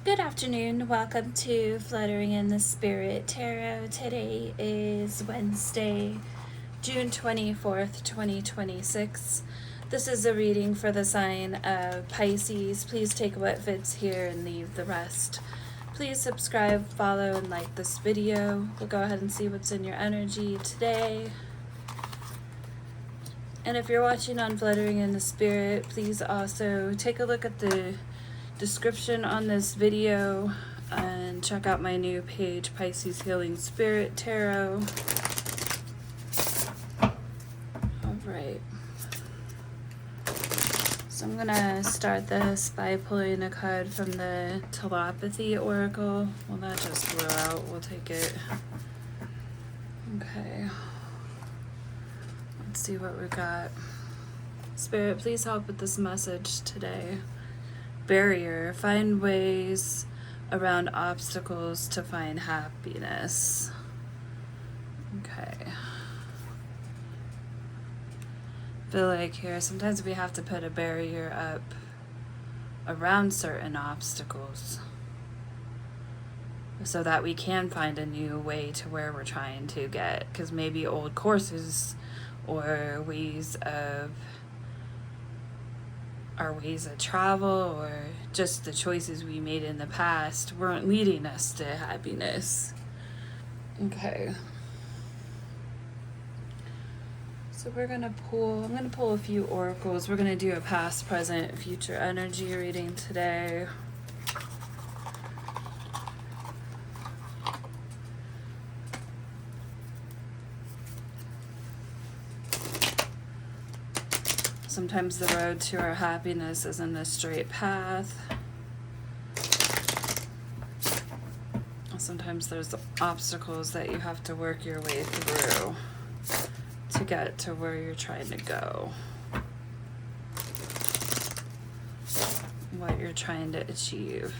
Good afternoon. Welcome to Fluttering in the Spirit Tarot. Today is Wednesday, June 24th, 2026. This is a reading for the sign of Pisces. Please take what fits here and leave the rest. Please subscribe, follow, and like this video. We'll go ahead and see what's in your energy today. And if you're watching on Fluttering in the Spirit, please also take a look at the description on this video and check out my new page, Pisces Healing Spirit Tarot. Alright, so I'm gonna start this by pulling a card from the Telepathy Oracle. Well, that just blew out. We'll take it. Okay, let's see what we got. Spirit, please help with this message today. Barrier. Find ways around obstacles to find happiness. Okay. I feel like here sometimes we have to put a barrier up around certain obstacles so that we can find a new way to where we're trying to get, because maybe old courses or ways of our ways of travel or just the choices we made in the past weren't leading us to happiness. Okay. So I'm gonna pull a few oracles. We're gonna do a past, present, future energy reading today. Sometimes the road to our happiness isn't a straight path. Sometimes there's obstacles that you have to work your way through to get to where you're trying to go, what you're trying to achieve.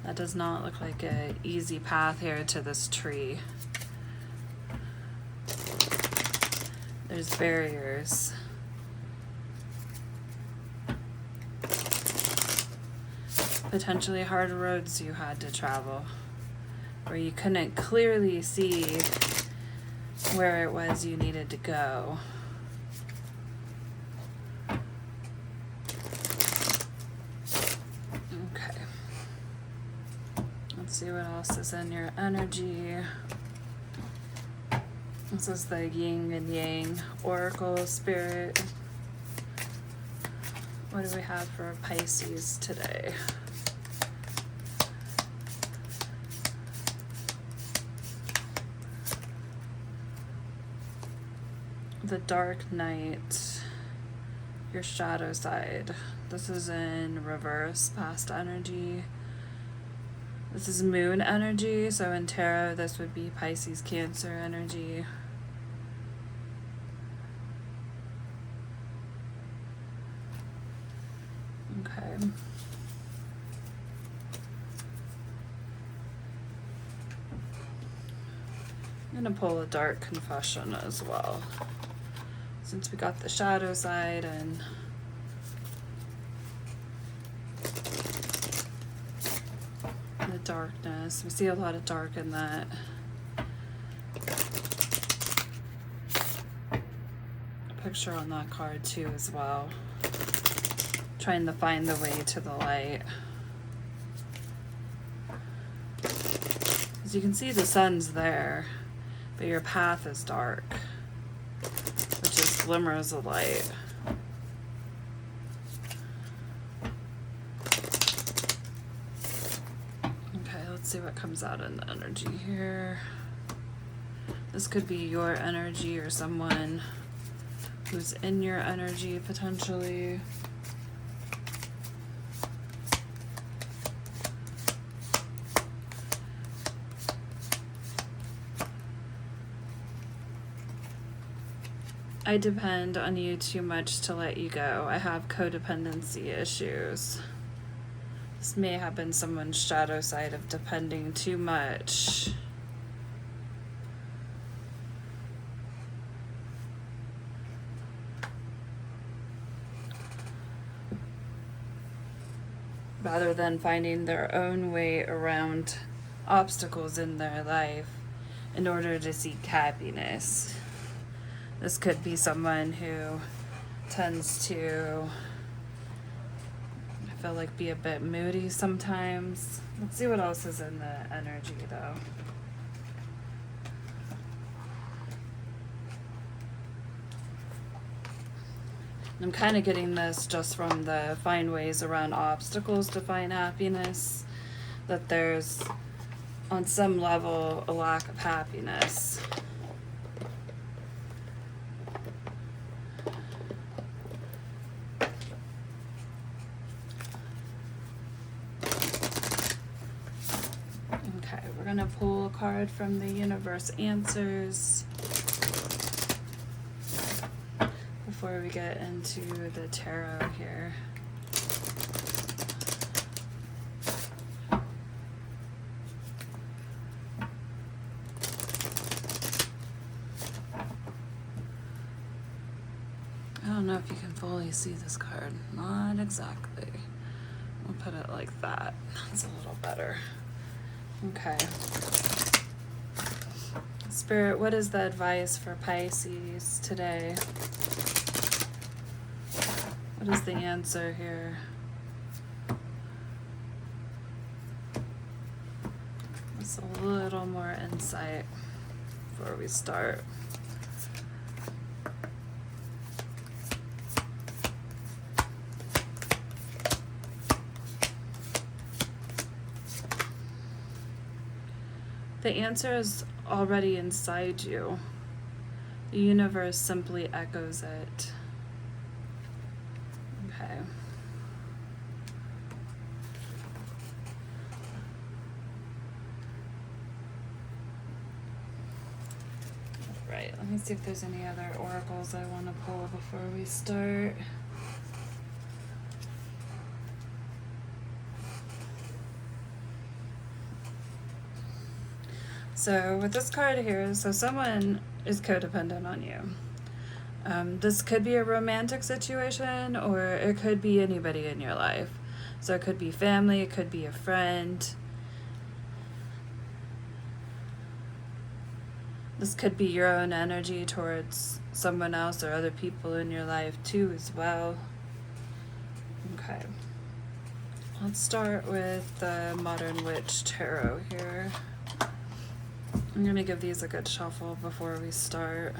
That does not look like an easy path here to this tree. There's barriers. Potentially hard roads you had to travel, where you couldn't clearly see where it was you needed to go. See what else is in your energy. This is the yin and yang oracle spirit. What do we have for Pisces today? The dark night, your shadow side. This is in reverse, past energy. This is moon energy, so in tarot this would be Pisces Cancer energy. Okay. I'm going to pull a dark confession as well, since we got the shadow side and the darkness. We see a lot of dark in that. Picture on that card too as well. Trying to find the way to the light. As you can see, the sun's there, but your path is dark, which is glimmers of light. See what comes out in the energy here. This could be your energy or someone who's in your energy potentially. I depend on you too much to let you go. I have codependency issues. This may have been someone's shadow side of depending too much. rather than finding their own way around obstacles in their life in order to seek happiness. This could be someone who tends to, I feel like, be a bit moody sometimes. Let's see what else is in the energy though. I'm kind of getting this just from the find ways around obstacles to find happiness, that there's, on some level, a lack of happiness. Okay, we're going to pull a card from the universe answers before we get into the tarot here. I don't know if you can fully see this card. Not exactly. We'll put it like that. That's a little better. Okay. Spirit, what is the advice for Pisces today? What is the answer here? Just a little more insight before we start. The answer is already inside you. The universe simply echoes it. Okay. Right, let me see if there's any other oracles I want to pull before we start. So with this card here, so someone is codependent on you. This could be a romantic situation, or it could be anybody in your life. So it could be family, it could be a friend. This could be your own energy towards someone else or other people in your life too as well. Okay. Let's start with the Modern Witch Tarot here. I'm going to give these a good shuffle before we start.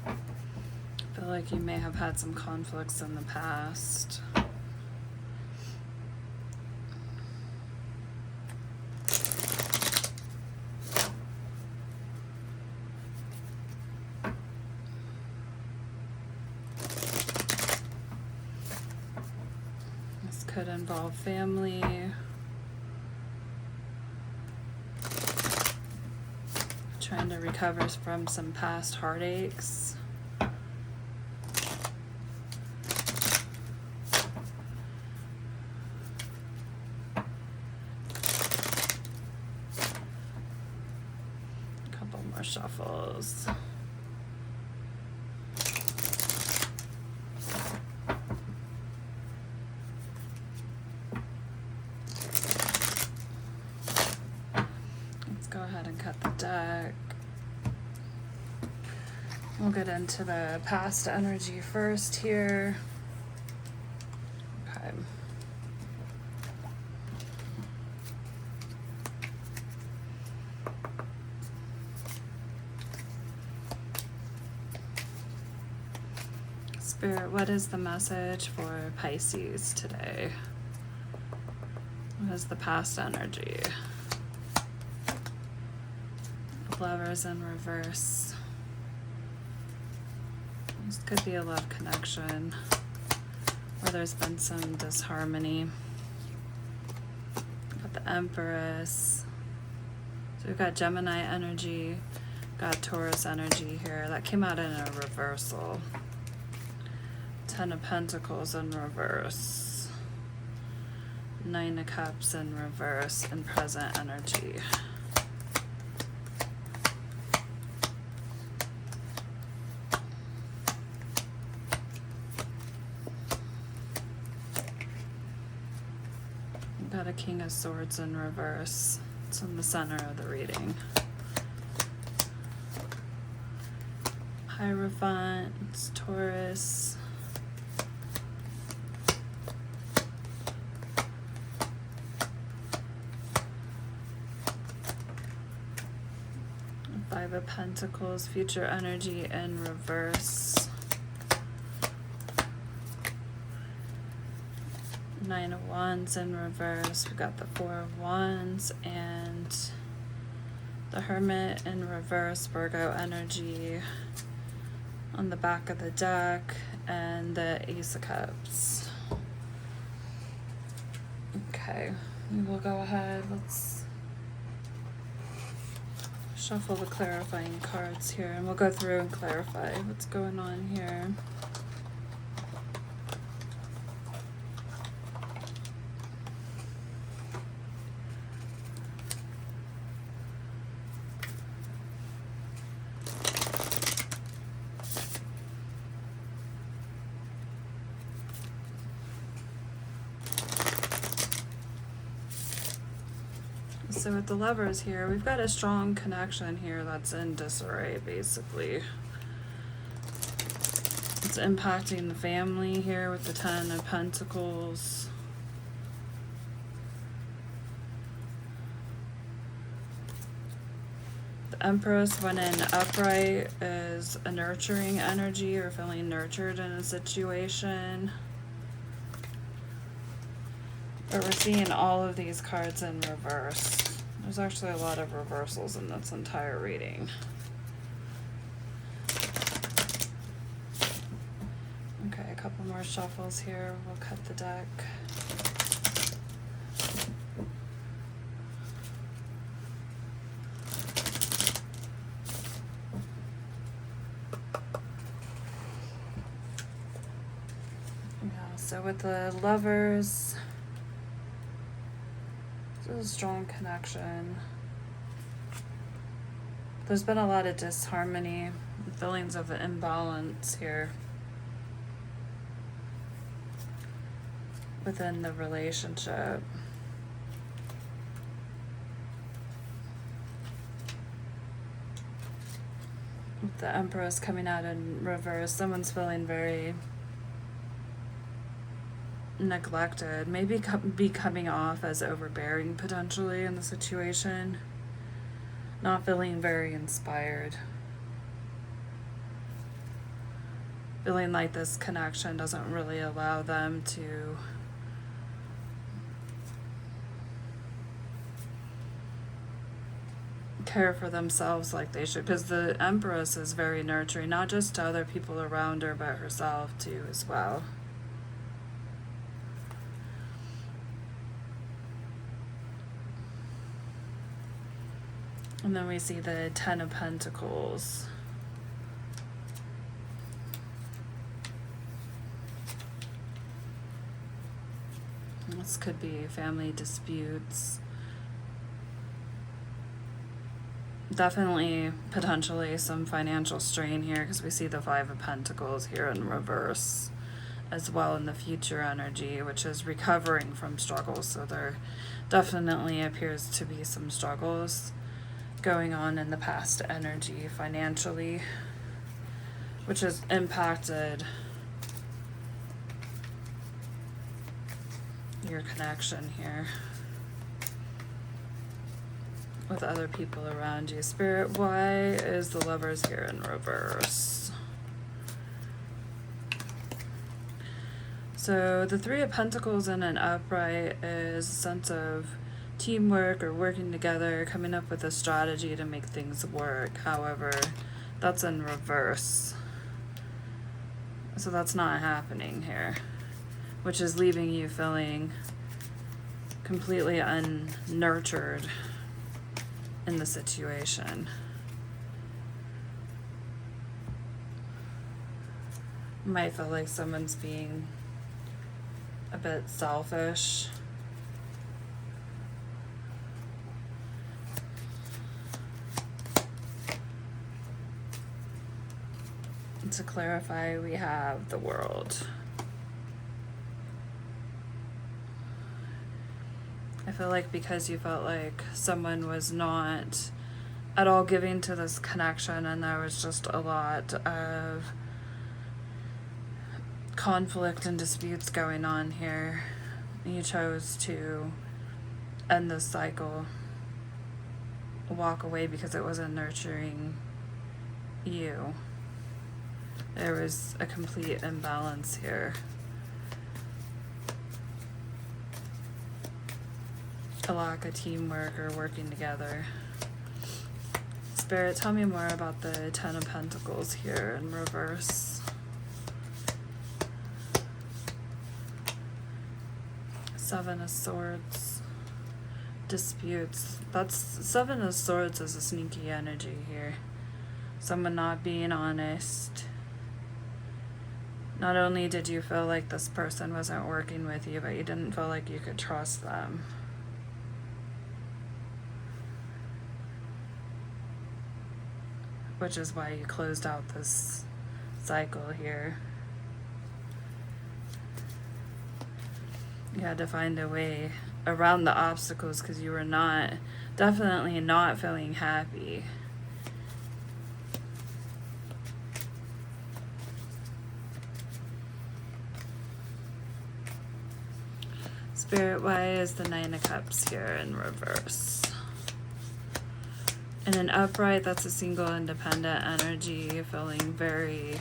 I feel like you may have had some conflicts in the past. Could involve family. Trying to recover from some past heartaches. A couple more shuffles. Go ahead and cut the deck. We'll get into the past energy first here. Okay. Spirit, what is the message for Pisces today? What is the past energy? Lovers in reverse. This could be a love connection where there's been some disharmony. Got the Empress. So we've got Gemini energy, got Taurus energy here. That came out in a reversal. 10 of Pentacles in reverse. 9 of Cups in reverse and present energy. got a King of Swords in reverse. It's in the center of the reading. Hierophant, Taurus. Five of Pentacles, future energy in reverse. Nine of Wands in reverse. We got the Four of Wands and the Hermit in reverse, Virgo energy on the back of the deck, and the Ace of Cups. Okay, we will go ahead. Let's shuffle the clarifying cards here, and we'll go through and clarify what's going on here. So with the Lovers here, we've got a strong connection here that's in disarray, basically. It's impacting the family here with the Ten of Pentacles. The Empress, when in upright, is a nurturing energy or feeling nurtured in a situation. But we're seeing all of these cards in reverse. There's actually a lot of reversals in this entire reading. Okay, a couple more shuffles here. We'll cut the deck. Yeah, so with the Lovers, this is a strong connection. There's been a lot of disharmony, feelings of imbalance here within the relationship. With the Empress coming out in reverse, someone's feeling very neglected, maybe be coming off as overbearing potentially in the situation, not feeling very inspired, feeling like this connection doesn't really allow them to care for themselves like they should, because the Empress is very nurturing, not just to other people around her, but herself too as well. And then we see the Ten of Pentacles. This could be family disputes. Definitely, potentially some financial strain here, because we see the Five of Pentacles here in reverse as well in the future energy, which is recovering from struggles. So there definitely appears to be some struggles going on in the past energy financially, which has impacted your connection here with other people around you. Spirit, why is the Lovers here in reverse? So the Three of Pentacles in an upright is a sense of teamwork or working together, coming up with a strategy to make things work. However, that's in reverse. So that's not happening here, which is leaving you feeling completely unnurtured in the situation. You might feel like someone's being a bit selfish. To clarify, we have the World. feel like because you felt like someone was not at all giving to this connection, and there was just a lot of conflict and disputes going on here, you chose to end this cycle, walk away because it wasn't nurturing you. There was a complete imbalance here. A lack of teamwork or working together. Spirit, tell me more about the Ten of Pentacles here in reverse. Seven of Swords. Disputes. That's Seven of Swords is a sneaky energy here. Someone not being honest. Not only did you feel like this person wasn't working with you, but you didn't feel like you could trust them. Which is why you closed out this cycle here. You had to find a way around the obstacles because you were definitely not feeling happy. Spirit, why is the Nine of Cups here in reverse? In an upright, that's a single independent energy, feeling very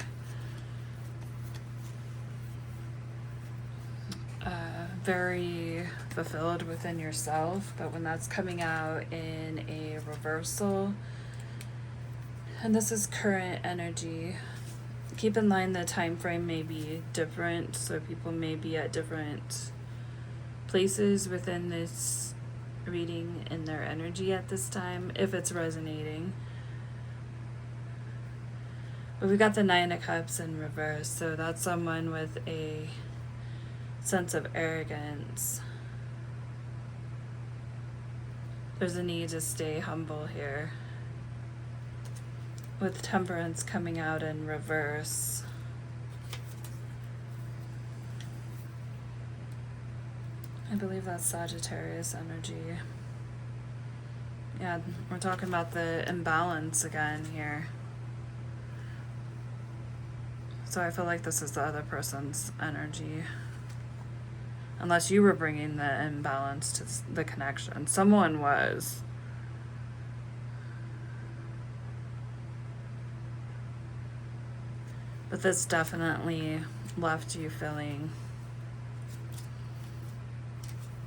very fulfilled within yourself. But when that's coming out in a reversal, and this is current energy, keep in mind the time frame may be different, so people may be at different places within this reading in their energy at this time, if it's resonating. But we got the Nine of Cups in reverse, so that's someone with a sense of arrogance. There's a need to stay humble here. With Temperance coming out in reverse. I believe that's Sagittarius energy. Yeah, we're talking about the imbalance again here. So I feel like this is the other person's energy. Unless you were bringing the imbalance to the connection. Someone was. But this definitely left you feeling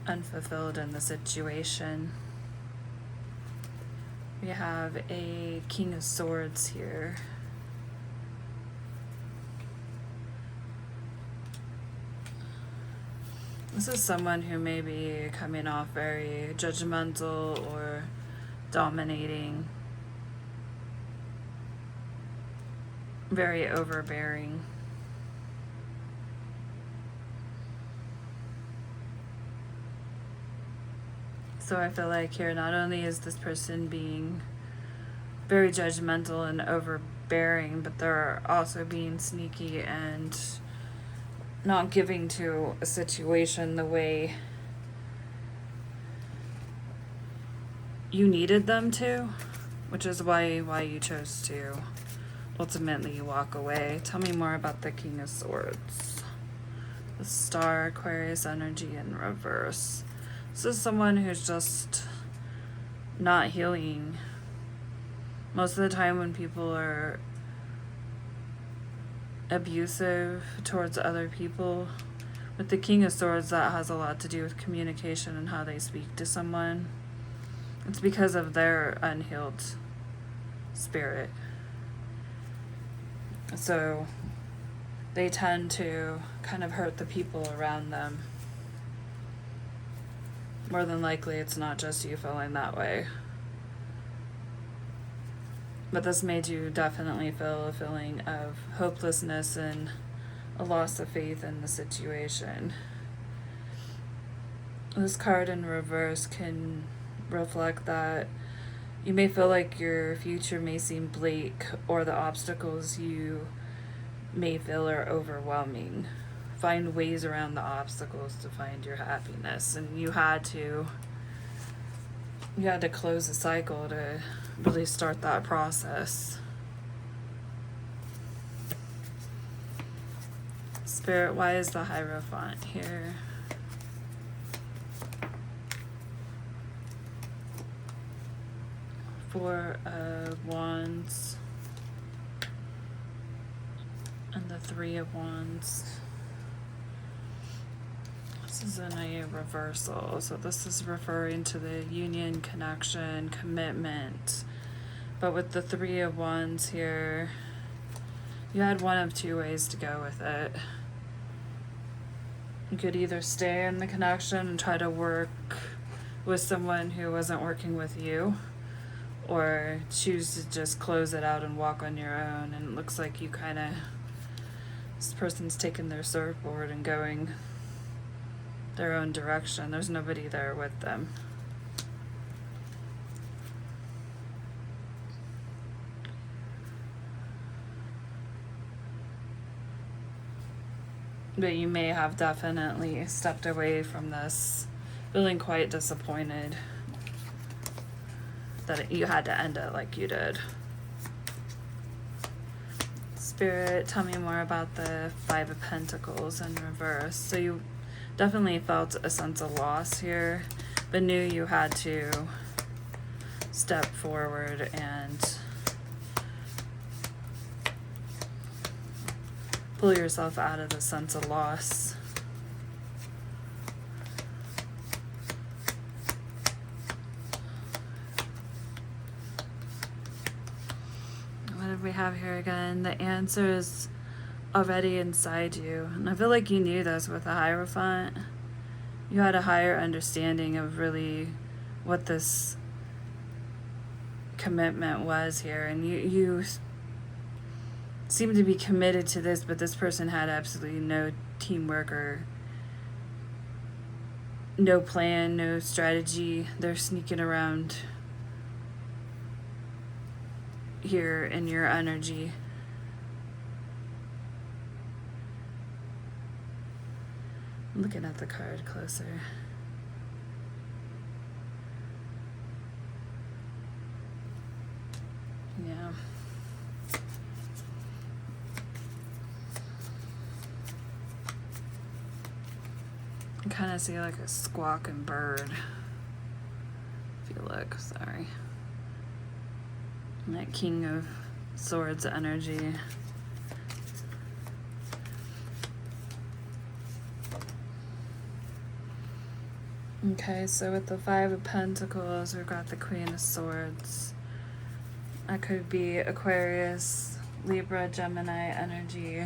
unfulfilled in the situation. We have a King of Swords here. This is someone who may be coming off very judgmental or dominating, very overbearing. So I feel like here, not only is this person being very judgmental and overbearing, but they're also being sneaky and not giving to a situation the way you needed them to, which is why you chose to ultimately walk away. Tell me more about the King of Swords. The Star, Aquarius energy in reverse. This is someone who's just not healing. Most of the time when people are abusive towards other people, with the King of Swords, that has a lot to do with communication and how they speak to someone. It's because of their unhealed spirit. So they tend to kind of hurt the people around them. More than likely, it's not just you feeling that way. But this made you definitely feel a feeling of hopelessness and a loss of faith in the situation. This card in reverse can reflect that you may feel like your future may seem bleak, or the obstacles you may feel are overwhelming. Find ways around the obstacles to find your happiness, and you had to you had to close the cycle to really start that process. Spirit, why is the Hierophant here? Four of Wands and the Three of Wands. This is in a reversal, so this is referring to the union, connection, commitment. But with the Three of Wands here, you had one of two ways to go with it. You could either stay in the connection and try to work with someone who wasn't working with you, or choose to just close it out and walk on your own. And it looks like you kind of, this person's taking their surfboard and going their own direction. There's nobody there with them. But you may have definitely stepped away from this feeling quite disappointed that you had to end it like you did. Spirit, tell me more about the Five of Pentacles in reverse. So you definitely felt a sense of loss here, but knew you had to step forward and pull yourself out of the sense of loss. What did we have here again? The answer is already inside you. And I feel like you knew this with the Hierophant. You had a higher understanding of really what this commitment was here. And you seem to be committed to this, but this person had absolutely no teamwork or no plan, no strategy. They're sneaking around here in your energy. I'm looking at the card closer. Yeah. I kind of see like a squawking bird. If you look, sorry. And that King of Swords energy. Okay, so with the Five of Pentacles, we've got the Queen of Swords. That could be Aquarius, Libra, Gemini energy.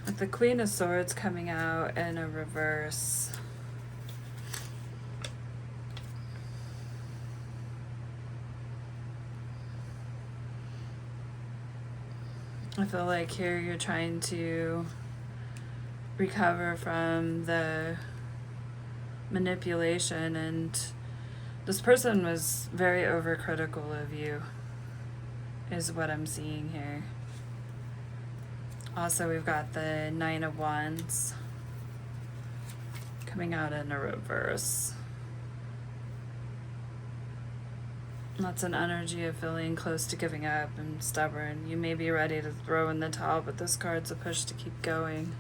With the Queen of Swords coming out in a reverse. I feel like here you're trying to recover from the manipulation, and this person was very overcritical of you, is what I'm seeing here. Also, we've got the Nine of Wands coming out in a reverse. That's an energy of feeling close to giving up and stubborn. You may be ready to throw in the towel, but this card's a push to keep going.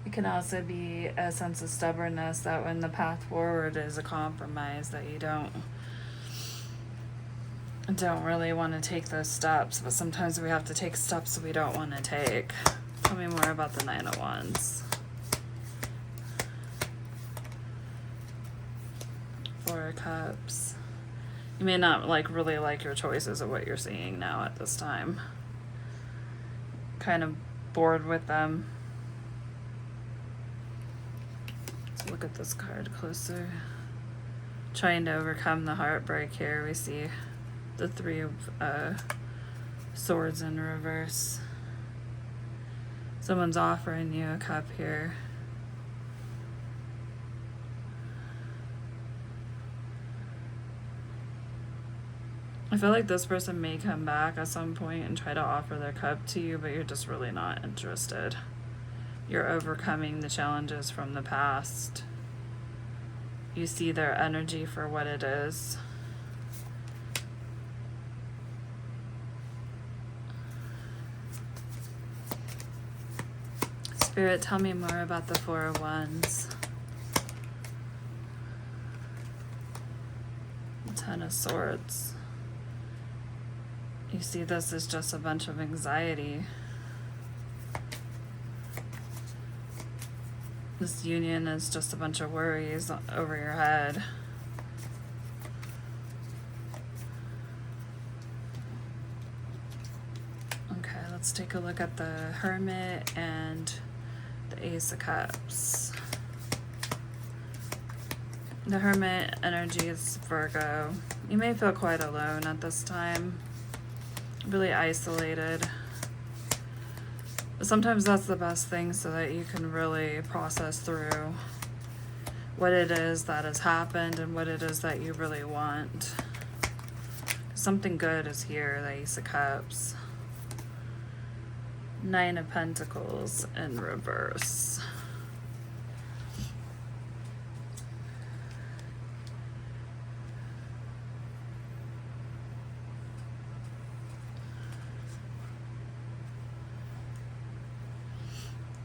It can also be a sense of stubbornness that when the path forward is a compromise, that you don't really want to take those steps, but sometimes we have to take steps we don't want to take. Tell me more about the Nine of Wands. Four of Cups. You may not really like your choices of what you're seeing now at this time. Kind of bored with them. Let's look at this card closer. Trying to overcome the heartbreak here. We see the Three of Swords in reverse. Someone's offering you a cup here. I feel like this person may come back at some point and try to offer their cup to you, but you're just really not interested. You're overcoming the challenges from the past. You see their energy for what it is. Spirit, tell me more about the Four of Wands. Ten of Swords. You see this as just a bunch of anxiety. This union is just a bunch of worries over your head. Okay, let's take a look at the Hermit and the Ace of Cups. The Hermit energy is Virgo. You may feel quite alone at this time, really isolated. But sometimes that's the best thing, so that you can really process through what it is that has happened and what it is that you really want. Something good is here, the Ace of Cups. Nine of Pentacles in reverse.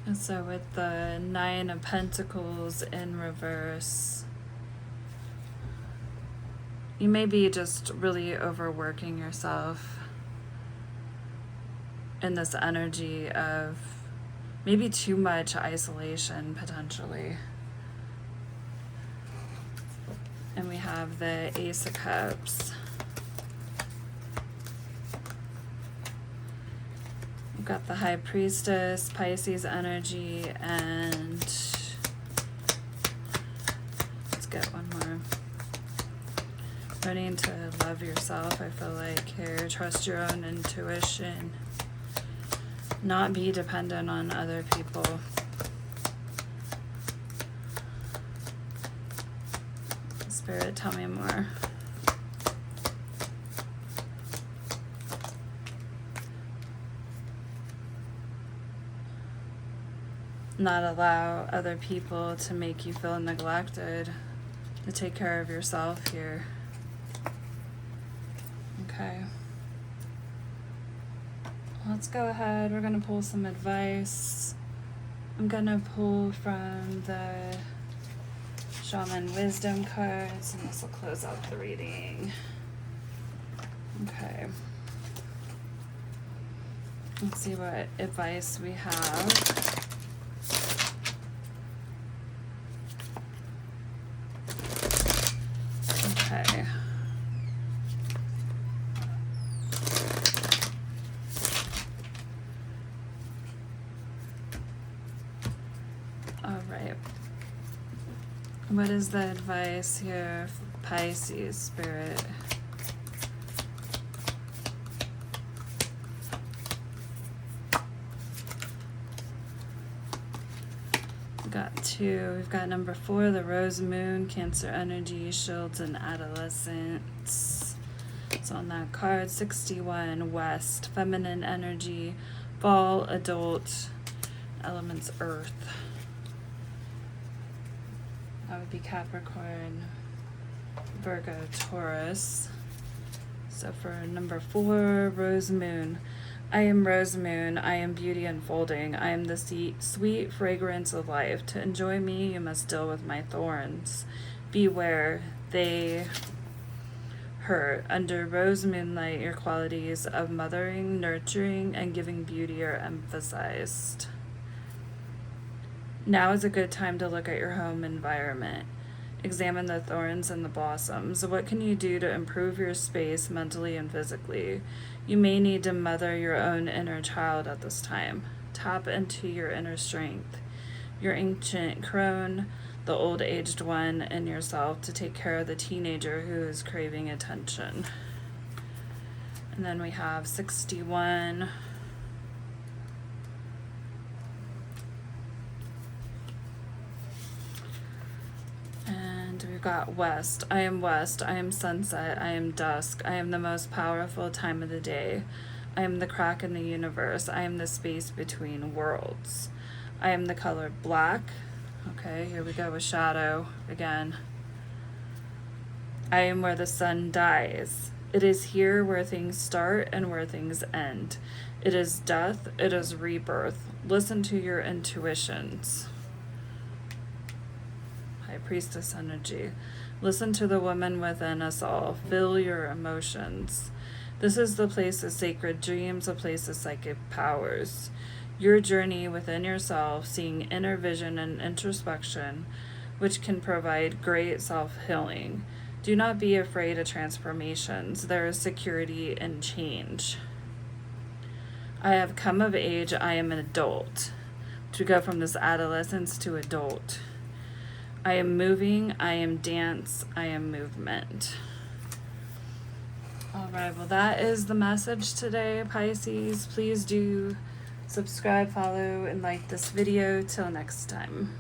And so with the Nine of Pentacles in reverse, you may be just really overworking yourself in this energy of maybe too much isolation, potentially. And we have the Ace of Cups. We've got the High Priestess, Pisces energy, and let's get one more. Learning to love yourself, I feel like here. Trust your own intuition. Not be dependent on other people. Spirit, tell me more. Not allow other people to make you feel neglected. To take care of yourself here. Okay. Let's go ahead. We're going to pull some advice. I'm going to pull from the Shaman Wisdom cards, and this will close out the reading. Okay. Let's see what advice we have. Okay. All right. What is the advice here for Pisces Spirit? We've got two. We've got number 4, the Rose Moon, Cancer energy, shields and adolescence. It's on that card. 61, West, feminine energy, fall, adult, elements earth. That would be Capricorn, Virgo, Taurus. So for number 4, Rose Moon. I am Rose Moon. I am beauty unfolding. I am the sweet fragrance of life. To enjoy me, you must deal with my thorns. Beware, they hurt. Under rose moonlight, your qualities of mothering, nurturing, and giving beauty are emphasized. Now is a good time to look at your home environment. Examine the thorns and the blossoms. What can you do to improve your space mentally and physically? You may need to mother your own inner child at this time. Tap into your inner strength, your ancient crone, the old aged one in yourself, to take care of the teenager who is craving attention. And then we have 61. got west. I am west. I am sunset. I am dusk. I am the most powerful time of the day. I am the crack in the universe. I am the space between worlds. I am the color black. Okay, here we go with shadow again. I am where the sun dies. It is here where things start and where things end. It is death. It is rebirth. Listen to your intuitions. High Priestess energy. Listen to the woman within us all. Feel your emotions. This is the place of sacred dreams, a place of psychic powers. Your journey within yourself, seeing inner vision and introspection, which can provide great self-healing. Do not be afraid of transformations. There is security in change. I have come of age. I am an adult. To go from this adolescence to adult. I am moving. I am dance. I am movement. All right. Well, that is the message today, Pisces. Please do subscribe, follow, and like this video. Till next time.